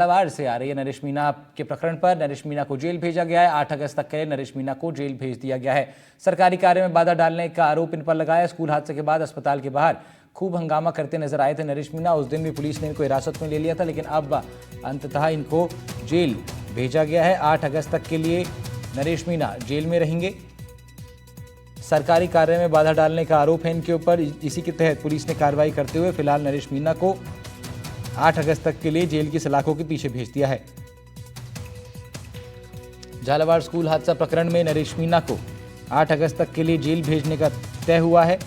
झालावाड़ से आ रही है नरेश मीणा के प्रकरण पर। नरेश मीणा को जेल भेजा गया है। 8 अगस्त तक के लिए नरेश मीणा को जेल भेज दिया गया है। सरकारी कार्य में बाधा डालने का आरोप इन पर लगाया। स्कूल हादसे के बाद अस्पताल के बाहर खूब हंगामा करते नजर आए थे नरेश मीणा। उस दिन भी पुलिस ने इनको हिरासत में ले लिया था, लेकिन अब अंततः इनको जेल भेजा गया है। 8 अगस्त तक के लिए नरेश मीणा जेल में रहेंगे। सरकारी कार्य में बाधा डालने का आरोप है इनके ऊपर। इसी के तहत पुलिस ने कार्रवाई करते हुए फिलहाल नरेश मीणा को 8 अगस्त तक के लिए जेल की सलाखों के पीछे भेज दिया है। झालावाड़ स्कूल हादसा प्रकरण में नरेश मीणा को 8 अगस्त तक के लिए जेल भेजने का तय हुआ है।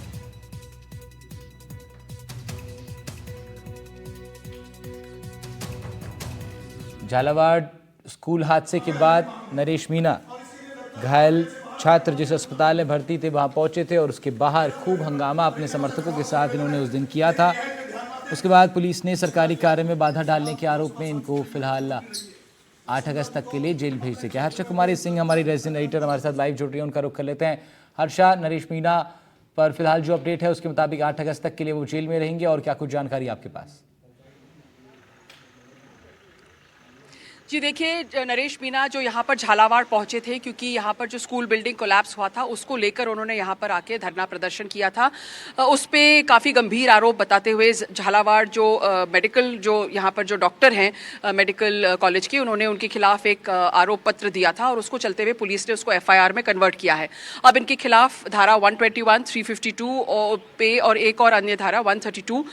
झालावाड़ स्कूल हादसे के बाद नरेश मीणा घायल छात्र जिस अस्पताल में भर्ती थे वहां पहुंचे थे और उसके बाहर खूब हंगामा अपने समर्थकों के साथ इन्होंने उस दिन किया था। उसके बाद पुलिस ने सरकारी कार्य में बाधा डालने के आरोप में इनको फिलहाल 8 अगस्त तक के लिए जेल भेज दिया। हर्षा कुमारी सिंह हमारी रेजिडेंट एडिटर हमारे साथ लाइव जुड़ रही है, उनका रुख कर लेते हैं। हर्षा, नरेश मीणा पर फिलहाल जो अपडेट है उसके मुताबिक 8 अगस्त तक के लिए वो जेल में रहेंगे, और क्या कुछ जानकारी आपके पास? जी देखिए, नरेश मीणा जो यहाँ पर झालावाड़ पहुंचे थे क्योंकि यहाँ पर जो स्कूल बिल्डिंग कोलैप्स हुआ था उसको लेकर उन्होंने यहाँ पर आके धरना प्रदर्शन किया था। उस पे काफ़ी गंभीर आरोप बताते हुए झालावाड़ जो मेडिकल जो यहाँ पर जो डॉक्टर हैं मेडिकल कॉलेज के, उन्होंने उनके खिलाफ एक आरोप पत्र दिया था और उसको चलते हुए पुलिस ने उसको FIR में कन्वर्ट किया है। अब इनके खिलाफ धारा 121, 352 पे और एक और अन्य धारा 132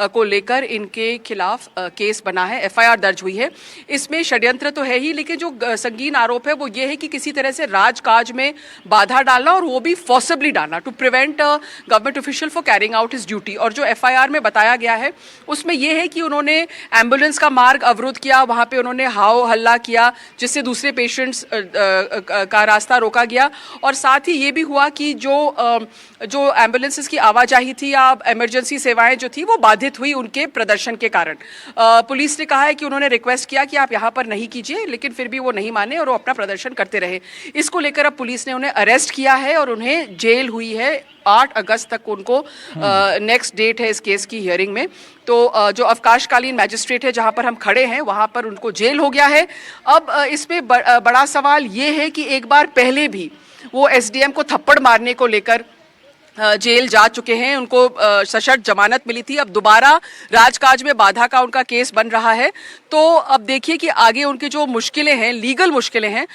को लेकर इनके खिलाफ केस बना है, FIR दर्ज हुई है। इसमें षड्यंत्र तो है ही, लेकिन जो संगीन आरोप है वो ये है कि किसी तरह से राजकाज में बाधा डालना और वो भी फोर्सिबली डालना, to prevent government official for carrying out his duty. और जो FIR में बताया गया है उसमें यह है कि उन्होंने एम्बुलेंस का मार्ग अवरुद्ध किया, वहां पे उन्होंने हाव हल्ला किया जिससे दूसरे पेशेंट्स का रास्ता रोका गया, और साथ ही ये भी हुआ कि जो एम्बुलेंसेस की आवाजाही थी या इमरजेंसी सेवाएं जो थी वो बाधित हुई उनके प्रदर्शन के कारण। पुलिस ने कहा है कि उन्होंने रिक्वेस्ट किया कि आप यहाँ पर नहीं कीजिए, लेकिन फिर भी वो नहीं माने और वो अपना प्रदर्शन करते रहे। इसको लेकर अब पुलिस ने उन्हें अरेस्ट किया है और उन्हें जेल हुई है 8 अगस्त तक। उनको नेक्स्ट डेट है इस केस की हियरिंग में। तो जो अवकाशकालीन मैजिस्ट्रेट है जहां पर हम खड़े हैं वहां पर उनको जेल हो गया है। अब इसमें बड़ा सवाल ये है कि एक बार पहले भी वो SDM को थप्पड़ मारने को लेकर जेल जा चुके हैं, उनको सशर्त जमानत मिली थी। अब दोबारा राजकाज में बाधा का उनका केस बन रहा है। तो अब देखिए कि आगे उनकी जो मुश्किलें हैं, लीगल मुश्किलें हैं,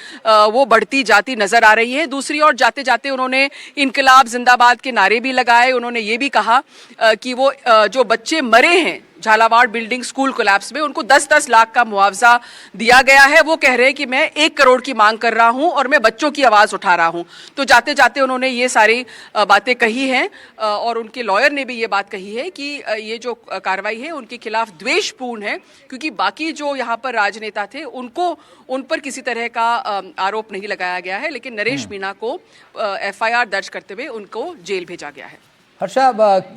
वो बढ़ती जाती नजर आ रही है। दूसरी ओर जाते जाते उन्होंने इनकलाब जिंदाबाद के नारे भी लगाए। उन्होंने ये भी कहा कि वो जो बच्चे मरे हैं झालावाड़ बिल्डिंग स्कूल कोलैप्स में उनको 10-10 लाख का मुआवजा दिया गया है। वो कह रहे हैं कि मैं 1 करोड़ की मांग कर रहा हूं और मैं बच्चों की आवाज उठा रहा हूं। तो जाते जाते उन्होंने ये सारी बातें कही हैं और उनके लॉयर ने भी ये बात कही है कि ये जो कार्रवाई है उनके खिलाफ द्वेषपूर्ण है, क्योंकि बाकी जो यहाँ पर राजनेता थे उन पर किसी तरह का आरोप नहीं लगाया गया है, लेकिन नरेश मीणा को FIR दर्ज करते हुए उनको जेल भेजा गया है। हर्षा,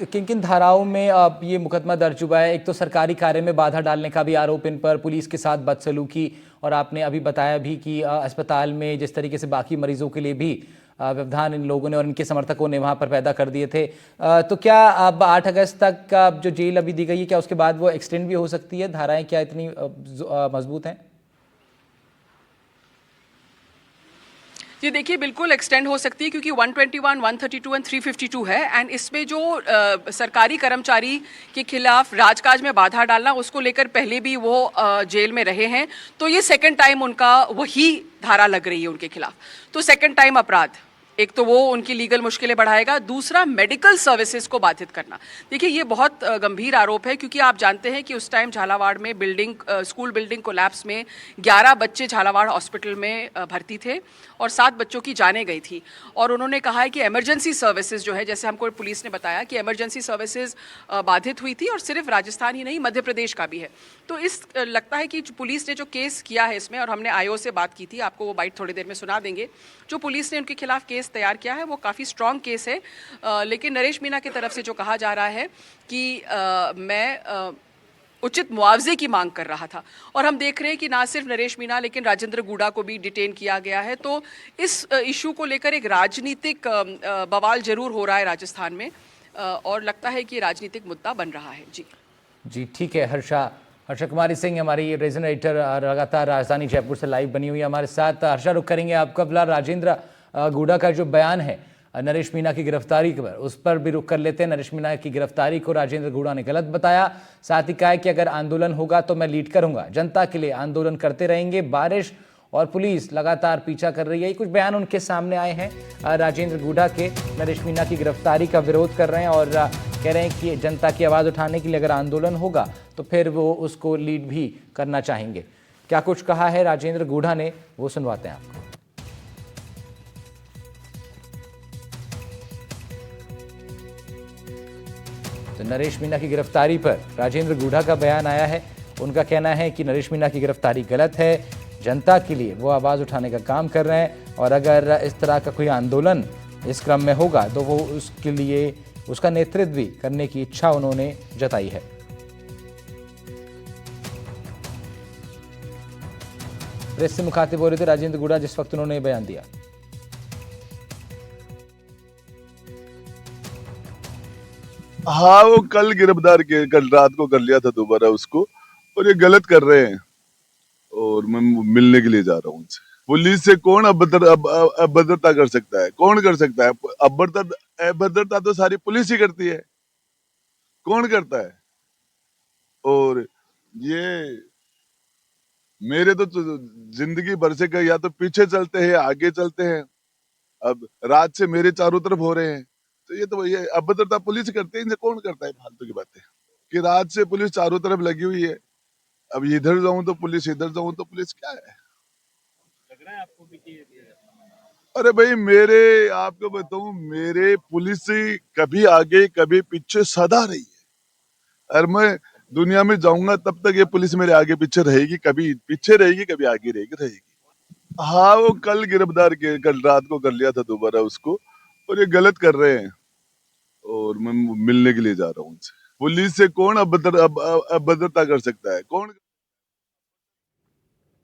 किन किन धाराओं में ये मुकदमा दर्ज हुआ है? एक तो सरकारी कार्य में बाधा डालने का भी आरोप इन पर, पुलिस के साथ बदसलूकी, और आपने अभी बताया भी कि अस्पताल में जिस तरीके से बाकी मरीजों के लिए भी व्यवधान इन लोगों ने और इनके समर्थकों ने वहां पर पैदा कर दिए थे। तो क्या अब 8 अगस्त तक का जो जेल अभी दी गई है, क्या उसके बाद वो एक्सटेंड भी हो सकती है? धाराएं क्या इतनी मजबूत हैं? जी देखिए, बिल्कुल एक्सटेंड हो सकती है क्योंकि 121, 132 एंड 352 है। एंड इसमें जो सरकारी कर्मचारी के खिलाफ राजकाज में बाधा डालना, उसको लेकर पहले भी वो जेल में रहे हैं। तो ये सेकंड टाइम उनका वही धारा लग रही है उनके खिलाफ। तो सेकंड टाइम अपराध, एक तो वो उनकी लीगल मुश्किलें बढ़ाएगा, दूसरा मेडिकल सर्विसेज को बाधित करना। देखिए ये बहुत गंभीर आरोप है क्योंकि आप जानते हैं कि उस टाइम झालावाड़ में स्कूल बिल्डिंग कोलैप्स में 11 बच्चे झालावाड़ हॉस्पिटल में भर्ती थे और 7 बच्चों की जानें गई थी। और उन्होंने कहा है कि इमरजेंसी सर्विसेज जो है, जैसे हमको पुलिस ने बताया कि इमरजेंसी सर्विसेज बाधित हुई थी, और सिर्फ राजस्थान ही नहीं मध्य प्रदेश का भी है। तो लगता है कि पुलिस ने जो केस किया है इसमें, और हमने IO से बात की थी, आपको वो बाइट थोड़ी देर में सुना देंगे, जो पुलिस ने उनके खिलाफ केस तैयार किया है वो काफ़ी स्ट्रॉन्ग केस है। लेकिन नरेश मीणा की तरफ से जो कहा जा रहा है कि मैं उचित मुआवजे की मांग कर रहा था, और हम देख रहे हैं कि ना सिर्फ नरेश मीणा लेकिन राजेंद्र गुड़ा को भी डिटेन किया गया है। तो इस इशू को लेकर एक राजनीतिक बवाल जरूर हो रहा है राजस्थान में, और लगता है कि राजनीतिक मुद्दा बन रहा है। जी जी ठीक है हर्षा, हर्षा कुमारी सिंह हमारी रीजनल एडिटर लगातार राजधानी जयपुर से लाइव बनी हुई है हमारे साथ। हर्षा, रुक करेंगे आपका। फिलहाल राजेंद्र गुड़ा का जो बयान है नरेश मीणा की गिरफ्तारी पर, उस पर भी रुक कर लेते हैं। नरेश मीणा की गिरफ्तारी को राजेंद्र गुड़ा ने गलत बताया, साथ ही कहा कि अगर आंदोलन होगा तो मैं लीड करूंगा, जनता के लिए आंदोलन करते रहेंगे, बारिश और पुलिस लगातार पीछा कर रही है। कुछ बयान उनके सामने आए हैं राजेंद्र गुड़ा के। नरेश मीणा की गिरफ्तारी का विरोध कर रहे हैं और कह रहे हैं कि जनता की आवाज़ उठाने के लिए अगर आंदोलन होगा तो फिर वो उसको लीड भी करना चाहेंगे। क्या कुछ कहा है राजेंद्र गुड़ा ने, वो सुनवाते हैं आपको। तो नरेश मीणा की गिरफ्तारी पर राजेंद्र गुड़ा का बयान आया है। उनका कहना है कि नरेश मीणा की गिरफ्तारी गलत है, जनता के लिए वो आवाज़ उठाने का काम कर रहे हैं और अगर इस तरह का कोई आंदोलन इस क्रम में होगा तो वो उसके लिए उसका नेतृत्व भी करने की इच्छा उन्होंने जताई है। प्रेस से मुखातिब हो रहे थे राजेंद्र गुड़ा जिस वक्त उन्होंने बयान दिया। हाँ, वो कल गिरफ्तार किया, कल रात को कर लिया था दोबारा उसको, और ये गलत कर रहे हैं और मैं मिलने के लिए जा रहा हूँ उनसे। पुलिस से कौन अभद्रता कर सकता है? कौन कर सकता है अभद्रता? तो सारी पुलिस ही करती है, कौन करता है? और ये मेरे तो जिंदगी भर से या तो पीछे चलते हैं आगे चलते हैं, अब रात से मेरे चारों तरफ हो रहे हैं, तो ये अभद्रता पुलिस करती है, इनसे कौन करता है? फालतू की बातें कि रात से पुलिस चारों तरफ लगी हुई है, अब इधर जाऊं तो पुलिस, इधर जाऊं तो पुलिस। क्या है, लग रहा है आपको भी कि अरे भाई, मेरे आपको बताऊं, मेरे पुलिस कभी आगे कभी पीछे सदा रही है, और मैं दुनिया में जाऊंगा तब तक ये पुलिस मेरे आगे पीछे रहेगी, कभी पीछे रहेगी कभी आगे रहेगी। हाँ, वो कल गिरफ्तार किया, कल रात को कर लिया था दोबारा उसको, और ये गलत कर रहे हैं और मैं मिलने के लिए जा रहा हूँ उनसे। पुलिस से कौन अभद्रता कर सकता है? कौन